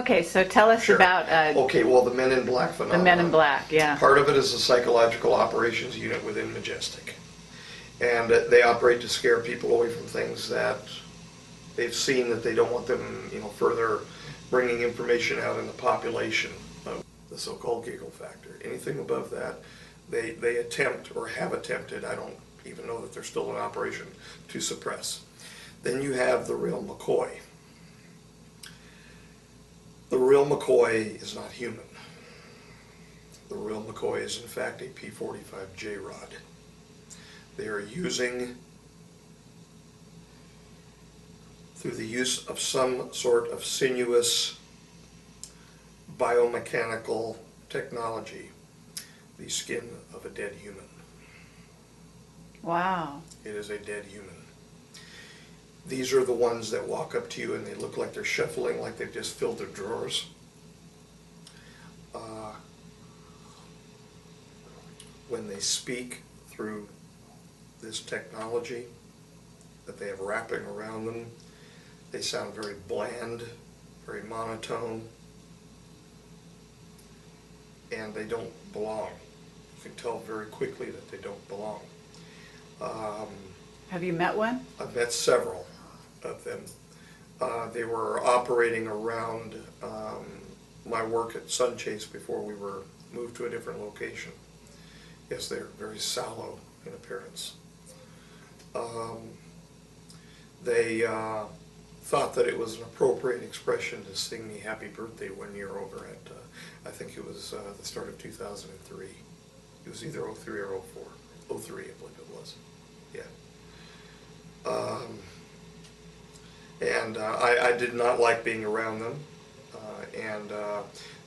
Okay, so tell us Sure. about Okay, well, the Men in Black the phenomenon. Men in Black, yeah. Part of it is a psychological operations unit within Majestic. And they operate to scare people away from things that they've seen that they don't want them, further bringing information out in the population of the so-called giggle factor. Anything above that, they attempt or have attempted, I don't even know that they're still in operation, to suppress. Then you have the real McCoy. The real McCoy is not human. The real McCoy is in fact a P-45J rod. They are using, through the use of some sort of sinuous biomechanical technology, the skin of a dead human. Wow. It is a dead human. These are the ones that walk up to you and they look like they're shuffling, like they've just filled their drawers. When they speak through this technology that they have wrapping around them, they sound very bland, very monotone, and they don't belong. You can tell very quickly that they don't belong. Have you met one? I've met several of them. They were operating around my work at Sun Chase before we were moved to a different location. Yes, they're very sallow in appearance. They thought that it was an appropriate expression to sing me happy birthday one year over at, I think it was the start of 2003. It was either 03 or 04. 03, I believe it was. Yeah. And I did not like being around them. And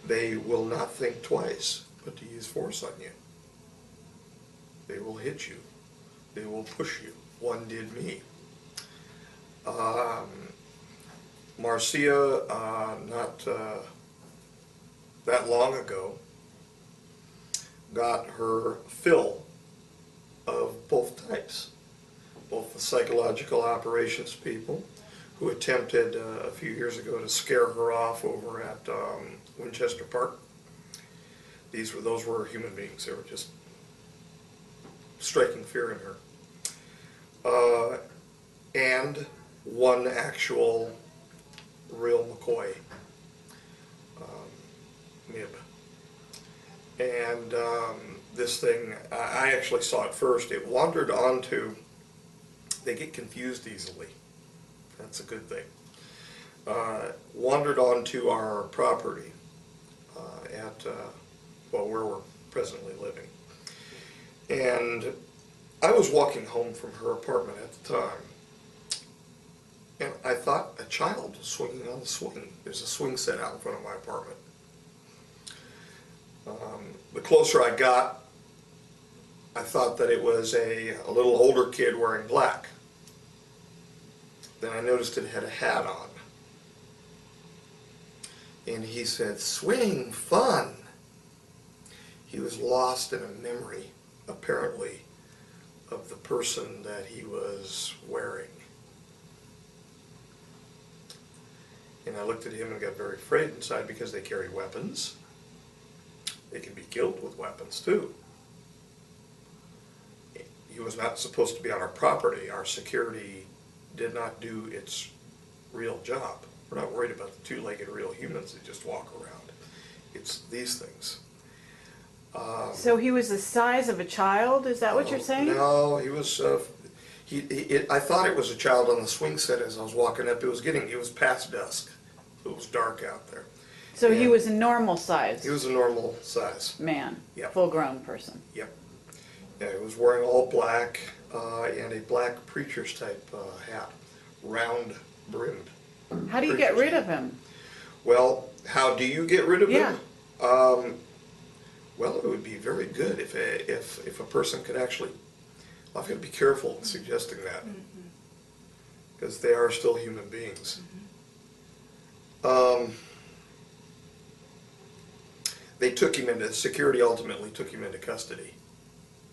they will not think twice but to use force on you. They will hit you. They will push you. One did me. Marcia, not that long ago, got her fill of both types. Both the psychological operations people who attempted a few years ago to scare her off over at Winchester Park. Those were human beings. They were just striking fear in her. And one actual real McCoy nib. And this thing, I actually saw it first. It wandered onto, they get confused easily. That's a good thing. Wandered onto our property at, where we're presently living. And I was walking home from her apartment at the time, and I thought a child was swinging on the swing. There's a swing set out in front of my apartment. The closer I got, I thought that it was a little older kid wearing black. Then I noticed it had a hat on. And he said, "Swing, fun." He was lost in a memory, apparently, of the person that he was wearing. And I looked at him and got very afraid inside because they carry weapons. They can be killed with weapons too. He was not supposed to be on our property. Our security did not do its real job. We're not worried about the two-legged real humans that just walk around. It's these things. So he was the size of a child, is that what you're saying? No, he was, I thought it was a child on the swing set as I was walking up. It was past dusk. It was dark out there. So he was a normal size? He was a normal size. Man, Yep. full-grown person. Yep. Yeah, he was wearing all black and a black preacher's type hat, round brimmed. How do you get rid of him? Well, how do you get rid of him? Yeah. Well, it would be very good if a person could actually, well, I've got to be careful in suggesting that, because they are still human beings. They took him into, security ultimately took him into custody.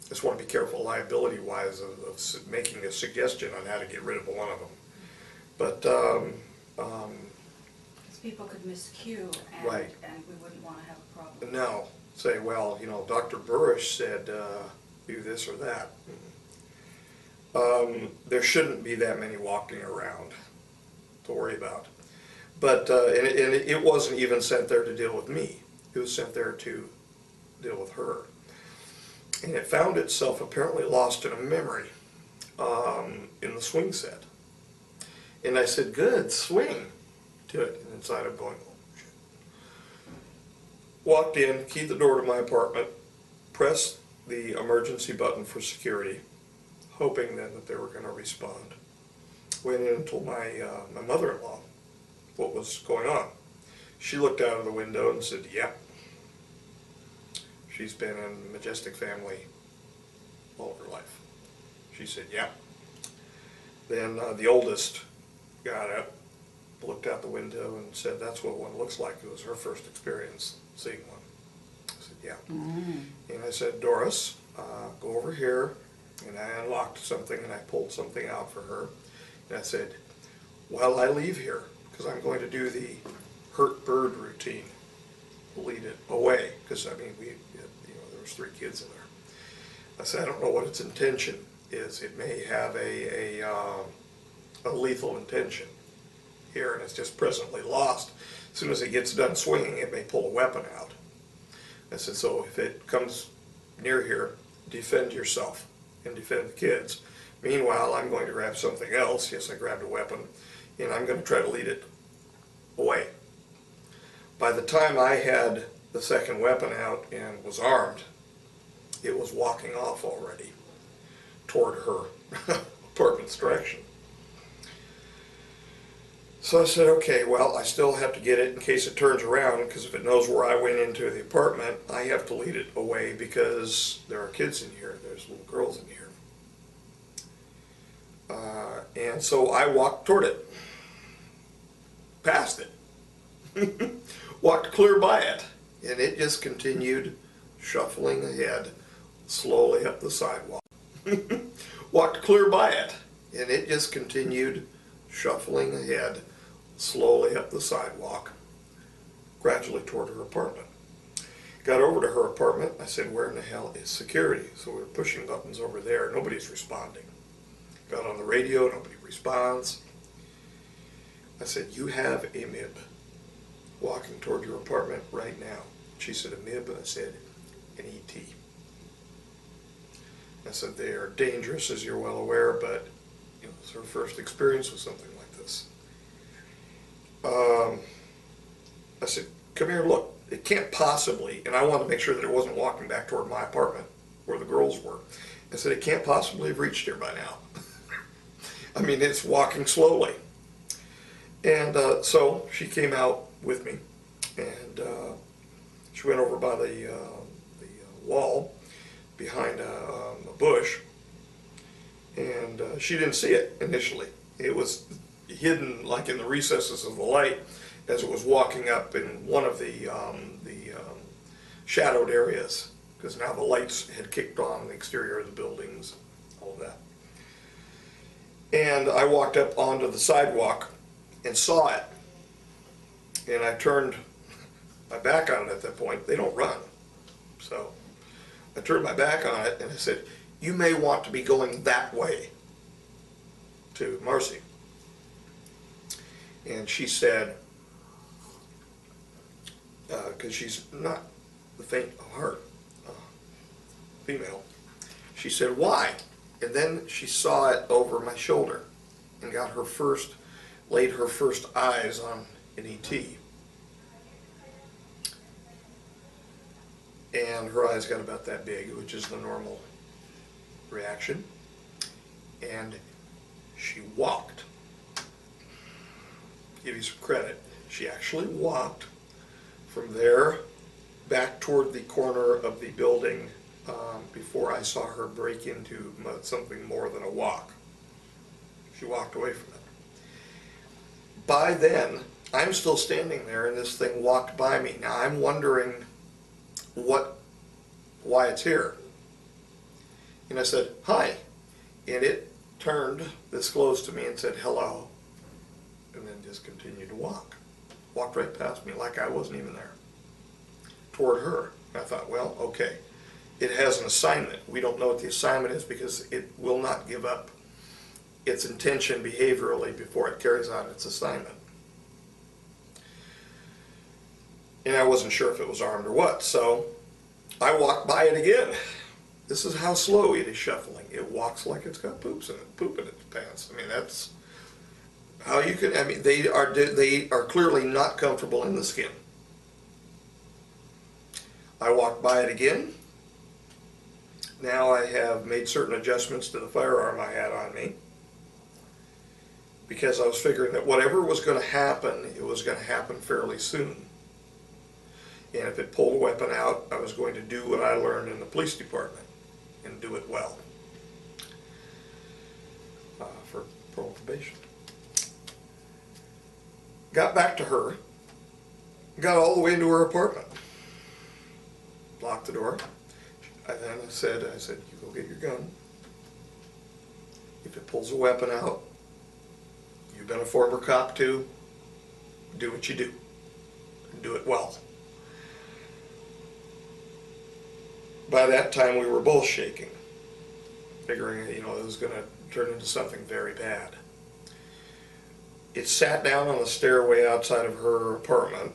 Just want to be careful liability-wise of making a suggestion on how to get rid of one of them. But people could miscue Right. and we wouldn't want to have a problem. No, say, well, Dr. Burisch said do this or that. There shouldn't be that many walking around to worry about. But and it wasn't even sent there to deal with me. It was sent there to deal with her. And it found itself apparently lost in a memory in the swing set. And I said, good, swing to it. And inside I'm going, oh, shit. Walked in, keyed the door to my apartment, pressed the emergency button for security, hoping then that they were going to respond. Went in and told my mother-in-law what was going on. She looked out of the window and said, yep. She's been in the Majestic family all of her life. She said, yep. Then the oldest got up, looked out the window and said, that's what one looks like. It was her first experience seeing one. I said, yeah. And I said, Doris, go over here. And I unlocked something and I pulled something out for her. And I said, while I leave here, because I'm going to do the hurt bird routine, lead it away. Because, I mean, there was 3 kids in there. I said, I don't know what its intention is. It may have a lethal intention here, and it's just presently lost. As soon as it gets done swinging, it may pull a weapon out. I said, so if it comes near here, defend yourself and defend the kids. Meanwhile, I'm going to grab something else. Yes, I grabbed a weapon, and I'm going to try to lead it away. By the time I had the second weapon out and was armed, it was walking off already toward her apartment's direction. So I said, okay, well, I still have to get it in case it turns around, because if it knows where I went into the apartment, I have to lead it away because there are kids in here, there's little girls in here. And so I walked toward it, past it, walked clear by it, and it just continued shuffling ahead slowly up the sidewalk. Walked clear by it, and it just continued shuffling ahead slowly up the sidewalk, gradually toward her apartment. Got over to her apartment. I said, where in the hell is security? So we were pushing buttons over there. Nobody's responding. Got on the radio. Nobody responds. I said, you have a MIB walking toward your apartment right now. She said, a MIB? And I said, an ET. I said, they are dangerous, as you're well aware, but it's her first experience with something like this. I said, come here, look. It can't possibly, and I wanted to make sure that it wasn't walking back toward my apartment where the girls were. I said, it can't possibly have reached here by now. I mean, it's walking slowly. And so she came out with me, and she went over by the wall behind a bush, and she didn't see it initially. It was hidden like in the recesses of the light as it was walking up in one of the shadowed areas, because now the lights had kicked on the exterior of the buildings, all of that. And I walked up onto the sidewalk and saw it, and I turned my back on it at that point. They don't run. So I turned my back on it and I said, you may want to be going that way to Marcy. And she said, because she's not the faint of heart female, she said, why? And then she saw it over my shoulder and laid her first eyes on an ET. And her eyes got about that big, which is the normal reaction. And she walked. Give you some credit. She actually walked from there back toward the corner of the building before I saw her break into something more than a walk. She walked away from it. By then, I'm still standing there and this thing walked by me. Now I'm wondering why it's here. And I said, hi. And it turned this close to me and said, hello. And then just continued to walk walked right past me like I wasn't even there, toward her. And I thought, well, okay, it has an assignment. We don't know what the assignment is because it will not give up its intention behaviorally before it carries out its assignment. And I wasn't sure if it was armed or what, so I walked by it again. This is how slow it is shuffling. It walks like it's got poop in its pants. I mean, that's how you can, I mean, they are clearly not comfortable in the skin. I walked by it again. Now I have made certain adjustments to the firearm I had on me, because I was figuring that whatever was going to happen, it was going to happen fairly soon. And if it pulled a weapon out, I was going to do what I learned in the police department and do it well for probation. Got back to her, got all the way into her apartment, locked the door. I said, you go get your gun. If it pulls a weapon out, you've been a former cop too, do what you do, and do it well. By that time, we were both shaking, figuring, it was going to turn into something very bad. It sat down on the stairway outside of her apartment,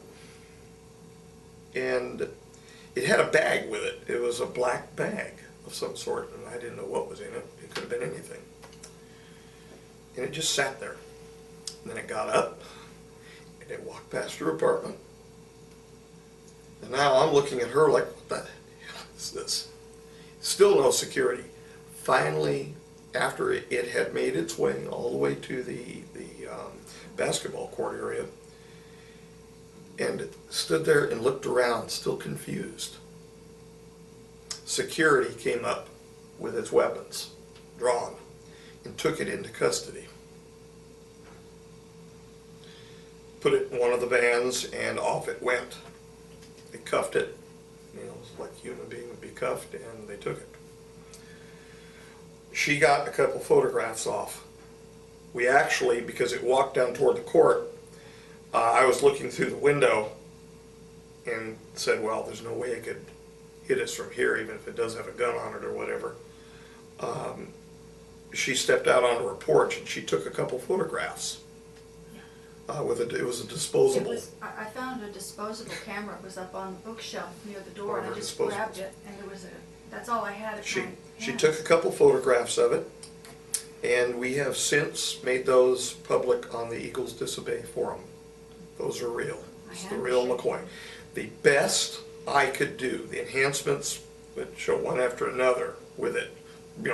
and it had a bag with it. It was a black bag of some sort, and I didn't know what was in it. It could have been anything. And it just sat there. And then it got up, and it walked past her apartment. And now I'm looking at her like, what the hell is this? Still no security. Finally, after it had made its way all the way to the basketball court area, and stood there and looked around, still confused. Security came up with its weapons drawn and took it into custody. Put it in one of the vans, and off it went. They cuffed it, it's like a human being would be cuffed, and they took it. She got a couple photographs off. We actually, because it walked down toward the court, I was looking through the window and said, well, there's no way it could hit us from here, even if it does have a gun on it or whatever. She stepped out onto her porch and she took a couple photographs. It was a disposable. I found a disposable camera. It was up on the bookshelf near the door, and I just grabbed it, and that's all I had at my hand. She took a couple photographs of it, and we have since made those public on the Eagles Disobey forum. Those are real. It's the real McCoy. The best I could do, the enhancements that show one after another with it,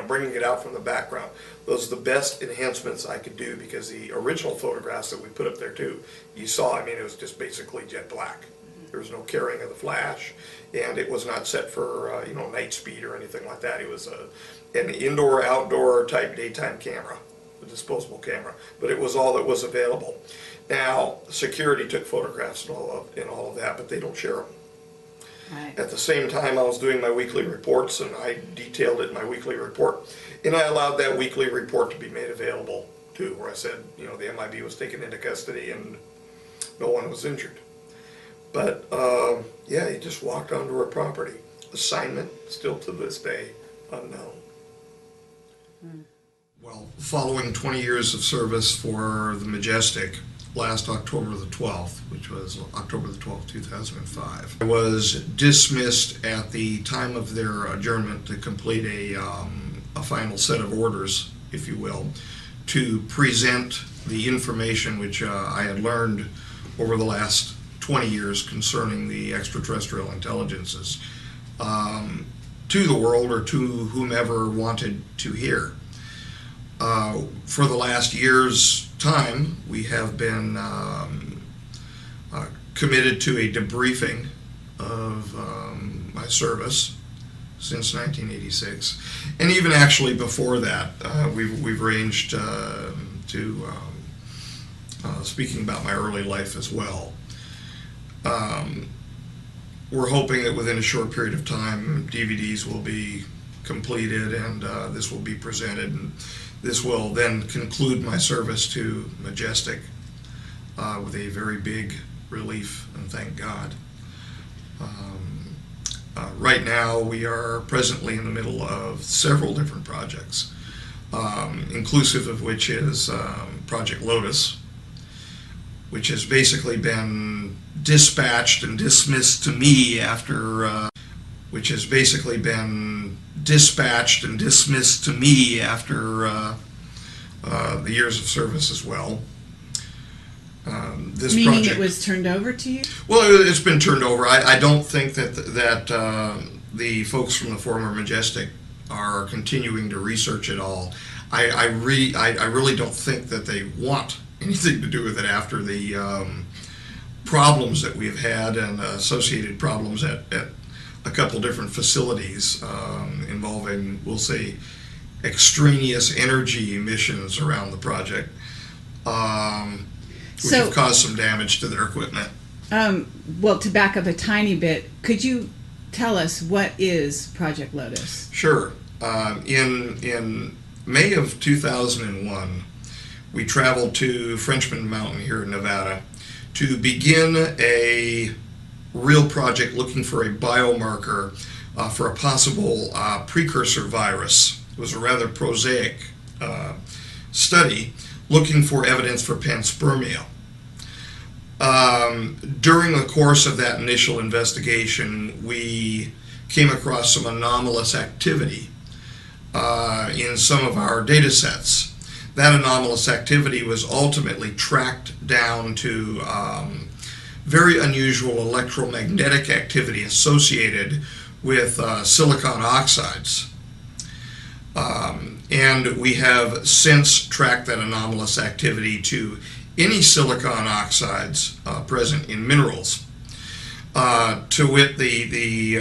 bringing it out from the background. Those are the best enhancements I could do, because the original photographs that we put up there too, you saw, it was just basically jet black. There was no carrying of the flash, and it was not set for night speed or anything like that. It was an indoor-outdoor type daytime camera, a disposable camera, but it was all that was available. Now, security took photographs and all of that, but they don't share them. Right. At the same time, I was doing my weekly reports, and I detailed it in my weekly report, and I allowed that weekly report to be made available too, where I said, the MIB was taken into custody and no one was injured. But yeah, he just walked onto her property. Assignment, still to this day, unknown. Well, following 20 years of service for the Majestic, last October the 12th, which was October the 12th, 2005, I was dismissed at the time of their adjournment to complete a final set of orders, if you will, to present the information which I had learned over the last 20 years concerning the extraterrestrial intelligences to the world, or to whomever wanted to hear. For the last year's time, we have been committed to a debriefing of my service since 1986, and even actually before that, we've ranged to speaking about my early life as well. We're hoping that within a short period of time, DVDs will be completed, and this will be presented, and this will then conclude my service to Majestic with a very big relief, and thank God. Right now, we are presently in the middle of several different projects, inclusive of which is Project Lotus, which has basically been dispatched and dismissed to me after the years of service as well. This Meaning project, it was turned over to you? well, it's been turned over. I don't think that the folks from the former Majestic are continuing to research it all. I really don't think that they want anything to do with it after the problems that we've had and associated problems at a couple different facilities involving, we'll say, extraneous energy emissions around the project, which have caused some damage to their equipment. Well, to back up a tiny bit, could you tell us what is Project Lotus? Sure. In May of 2001, we traveled to Frenchman Mountain here in Nevada to begin a real project looking for a biomarker for a possible precursor virus. It was a rather prosaic study looking for evidence for panspermia. During the course of that initial investigation, we came across some anomalous activity in some of our data sets. That anomalous activity was ultimately tracked down to very unusual electromagnetic activity associated with silicon oxides. And we have since tracked that anomalous activity to any silicon oxides present in minerals. To wit, the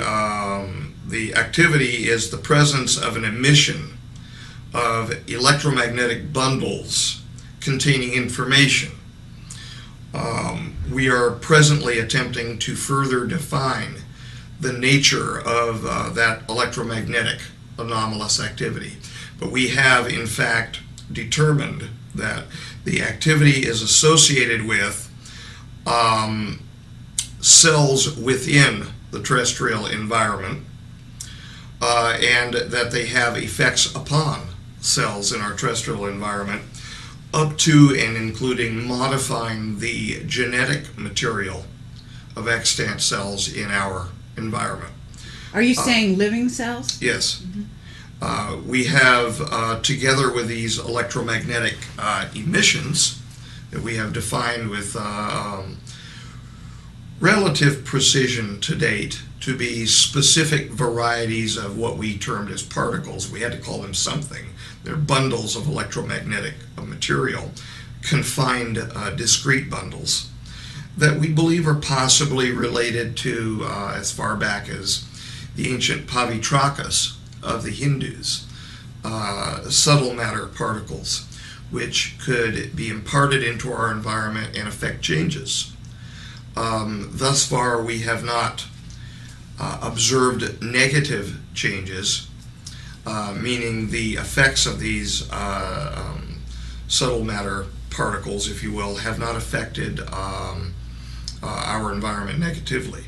activity is the presence of an emission of electromagnetic bundles containing information. We are presently attempting to further define the nature of that electromagnetic anomalous activity. But we have, in fact, determined that the activity is associated with cells within the terrestrial environment, and that they have effects upon cells in our terrestrial environment, up to and including modifying the genetic material of extant cells in our environment. Are you saying living cells? Yes. We have, together with these electromagnetic emissions that we have defined with relative precision to date to be specific varieties of what we termed as particles. We had to call them something. They're bundles of electromagnetic material, confined discrete bundles, that we believe are possibly related to as far back as the ancient Pavitrakas of the Hindus, subtle matter particles, which could be imparted into our environment and affect changes. Thus far, we have not observed negative changes, meaning the effects of these subtle matter particles, if you will, have not affected our environment negatively.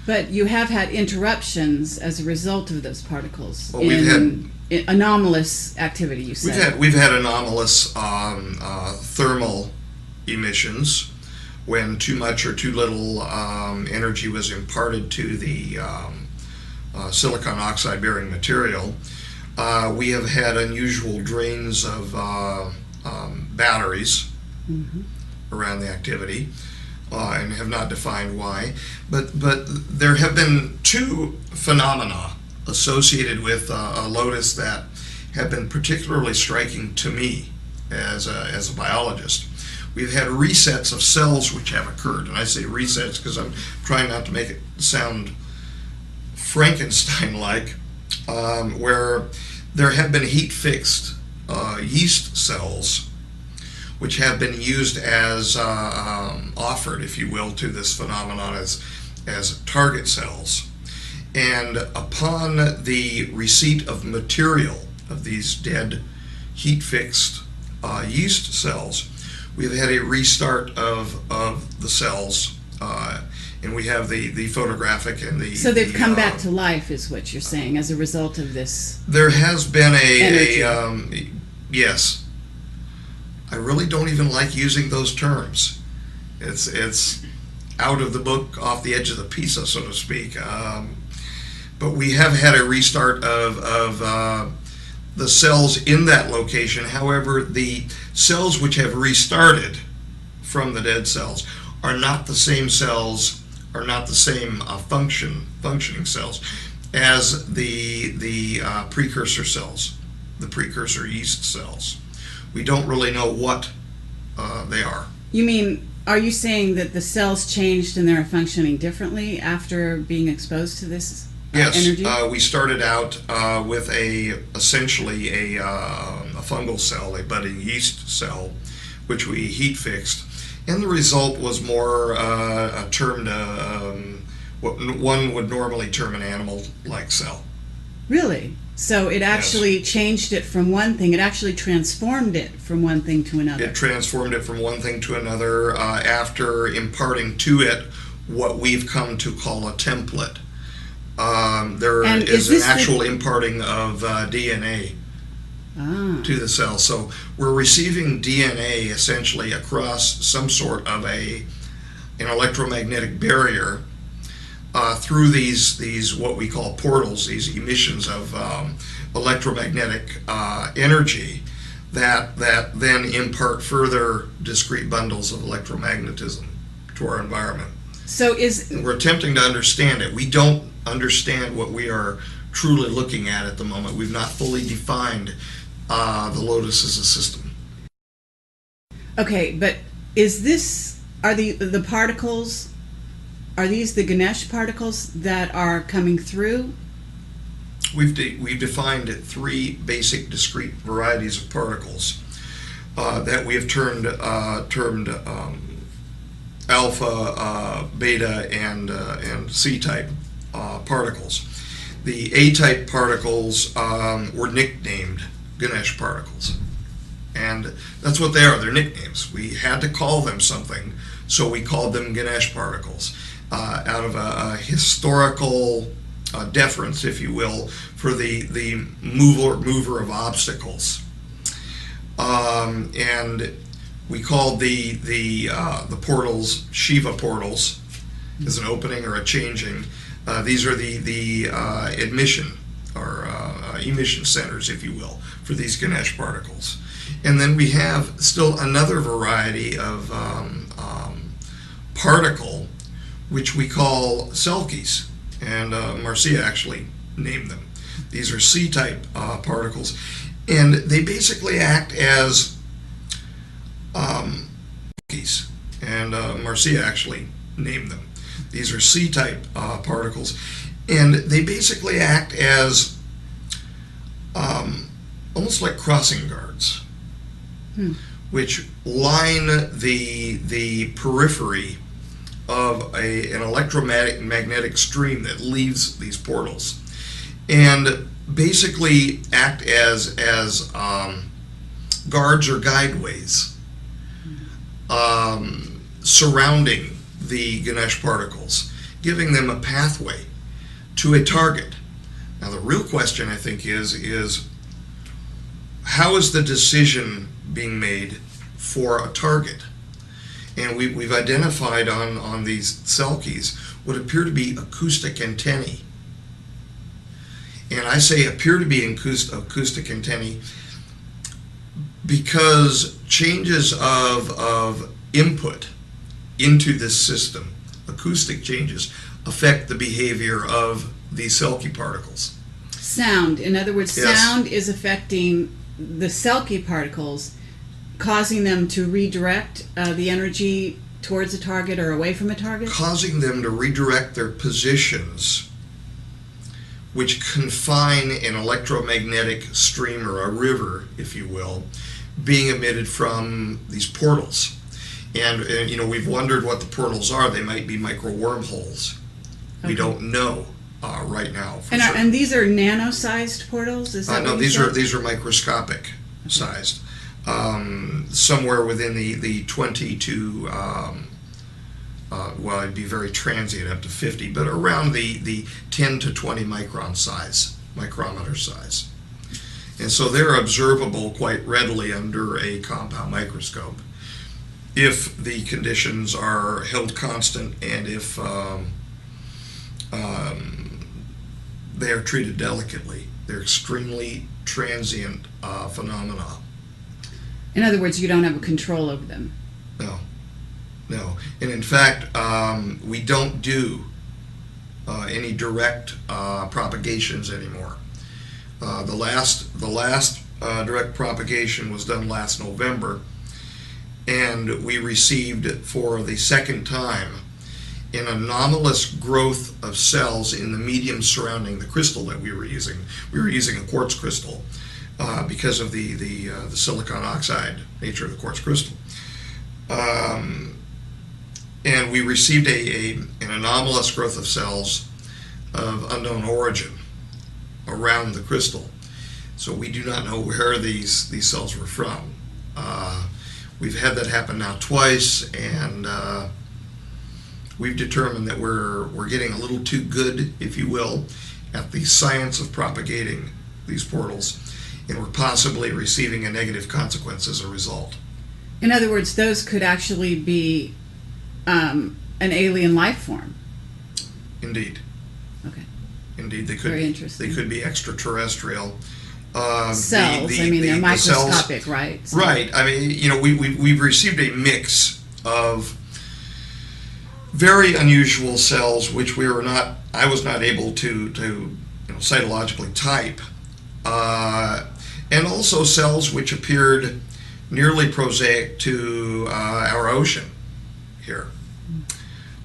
But you have had interruptions as a result of those particles. Well, we've had anomalous activity, you said. We've had anomalous thermal emissions when too much or too little energy was imparted to the silicon oxide bearing material. We have had unusual drains of batteries around the activity, and have not defined why. But there have been two phenomena associated with Lotus that have been particularly striking to me as a biologist. We've had resets of cells which have occurred, and I say resets because I'm trying not to make it sound Frankenstein-like, where there have been heat-fixed yeast cells which have been used as offered, if you will, to this phenomenon as target cells. And upon the receipt of material of these dead heat-fixed yeast cells, we've had a restart of the cells, and we have the photographic and the. So they've come back to life, is what you're saying, as a result of this. There has been energy. Yes. I really don't even like using those terms. It's out of the book, off the edge of the pizza, so to speak. But we have had a restart of the cells in that location. However, the cells which have restarted from the dead cells are not the same cells, are not the same functioning cells as the precursor cells, the precursor yeast cells. We don't really know what they are. You mean, are you saying that the cells changed and they're functioning differently after being exposed to this energy? Yes, we started out with essentially a fungal cell, a budding yeast cell, which we heat fixed, and the result was more termed what one would normally term an animal-like cell. Really? So it actually changed it from one thing. It actually transformed it from one thing to another. It transformed it from one thing to another after imparting to it what we've come to call a template. There is an actual imparting of DNA to the cell. So we're receiving DNA essentially across some sort of an electromagnetic barrier through these what we call portals, these emissions of electromagnetic energy that then impart further discrete bundles of electromagnetism to our environment. So we're attempting to understand it. We don't understand what we are truly looking at the moment. We've not fully defined the Lotus as a system. Okay, but are the particles, are these the Ganesh particles that are coming through? We've defined 3 basic discrete varieties of particles that we have termed alpha, beta, and C-type particles. The A-type particles were nicknamed Ganesh particles, and that's what they are. They're nicknames. We had to call them something, so we called them Ganesh particles out of a historical deference, if you will, for the mover of obstacles. And we called the portals Shiva portals, as an opening or a changing. These are the admission or emission centers, if you will, for these Ganesh particles. And then we have still another variety of particle, which we call Selkies, and Marcia actually named them. These are C-type particles, and they basically act as keys, and Marcia actually named them. These are C-type particles, and they basically act as almost like crossing guards, which line the periphery of an electromagnetic stream that leaves these portals, and basically act as guards or guideways surrounding the Ganesh particles, giving them a pathway to a target. Now the real question, I think, is how is the decision being made for a target? And we've identified on these Selkies what appear to be acoustic antennae. And I say appear to be acoustic antennae because changes of input into this system, acoustic changes, affect the behavior of these Selkie particles. Sound, in other words, Yes. Sound is affecting the Selkie particles, causing them to redirect the energy towards a target or away from a target? Causing them to redirect their positions, which confine an electromagnetic stream or a river, if you will, being emitted from these portals. And you know, we've wondered what the portals are. They might be micro wormholes. Okay. We don't know right now. For And, sure. And these are nano-sized portals? Is that No, what you these said? are microscopic sized. somewhere within the 20 to, well, it'd be very transient, up to 50, but around the 10 to 20 micrometer size. And so they're observable quite readily under a compound microscope if the conditions are held constant and if they are treated delicately. They're extremely transient phenomena. In other words, you don't have a control over them. No. And in fact, we don't do any direct propagations anymore. The last direct propagation was done last November, and we received for the second time an anomalous growth of cells in the medium surrounding the crystal that we were using. We were using a quartz crystal because of the silicon oxide nature of the quartz crystal. And we received an anomalous growth of cells of unknown origin around the crystal. So we do not know where these cells were from. We've had that happen now twice, and we've determined that we're getting a little too good, if you will, at the science of propagating these portals, and we're possibly receiving a negative consequence as a result. In other words, those could actually be an alien life form. Indeed. Okay. Indeed, they could. Very be. interesting. They could be extraterrestrial. Cells. They're microscopic, cells, right? So. Right. I mean, we've received a mix of very unusual cells, which I was not able to cytologically type, and also cells which appeared nearly prosaic to our ocean here.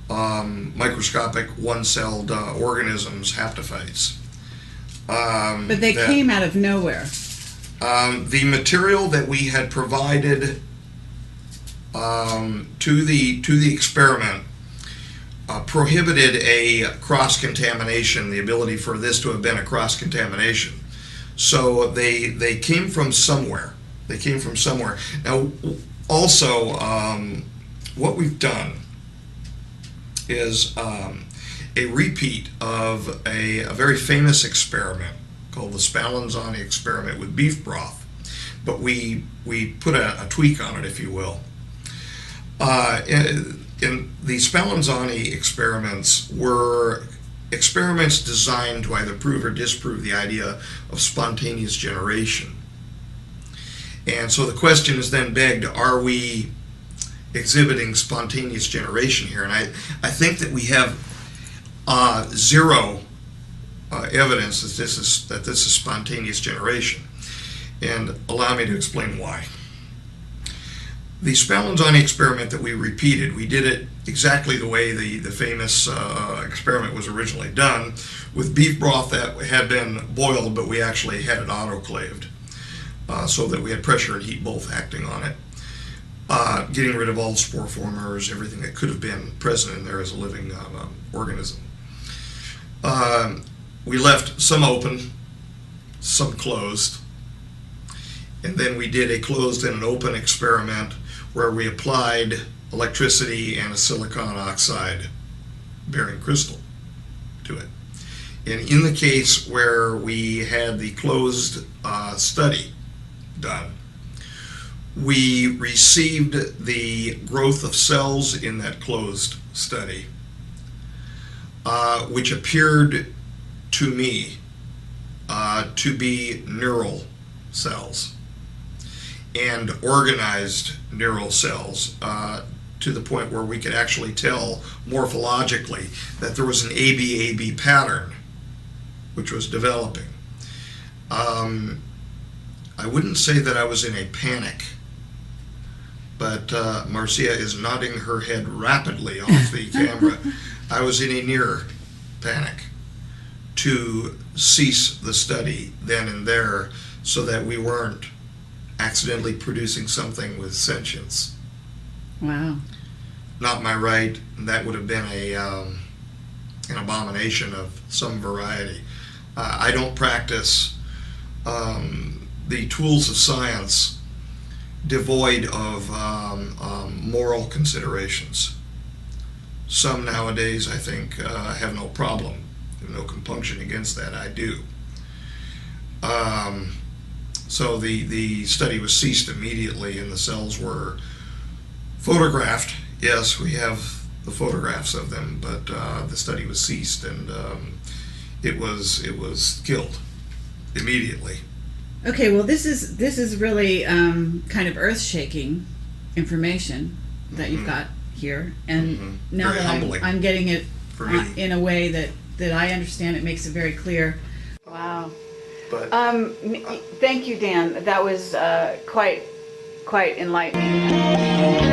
Microscopic one-celled organisms, haptophytes. But they came out of nowhere. The material that we had provided to the experiment prohibited a cross-contamination, the ability for this to have been a cross-contamination. So they came from somewhere. Now, also, what we've done is a repeat of a very famous experiment called the Spallanzani experiment with beef broth, but we put a tweak on it, if you will. In the Spallanzani experiments were experiments designed to either prove or disprove the idea of spontaneous generation. And so the question is then begged, are we exhibiting spontaneous generation here? And I think that we have zero evidence that this is spontaneous generation. And allow me to explain why. The Spallanzani experiment that we repeated, we did it exactly the way the famous experiment was originally done, with beef broth that had been boiled, but we actually had it autoclaved, so that we had pressure and heat both acting on it, getting rid of all spore formers, everything that could have been present in there as a living organism. We left some open, some closed, and then we did a closed and an open experiment where we applied electricity and a silicon oxide bearing crystal to it. And in the case where we had the closed study done, we received the growth of cells in that closed study, which appeared to me to be neural cells and organized neural cells, to the point where we could actually tell morphologically that there was an ABAB pattern which was developing. I wouldn't say that I was in a panic, but Marcia is nodding her head rapidly off the camera. I was in a near panic to cease the study then and there so that we weren't accidentally producing something with sentience. Wow. Not my right. That would have been an abomination of some variety. I don't practice the tools of science devoid of moral considerations. Some nowadays, I think, have no problem, have no compunction against that. I do. So the study was ceased immediately, and the cells were photographed. Yes, we have the photographs of them, but the study was ceased, and it was killed immediately. Okay, well, this is really kind of earth-shaking information that you've got here, and now Very that humbling I'm getting it for me. in a way that I understand, it makes it very clear. Wow. But Thank you, Dan. That was quite enlightening.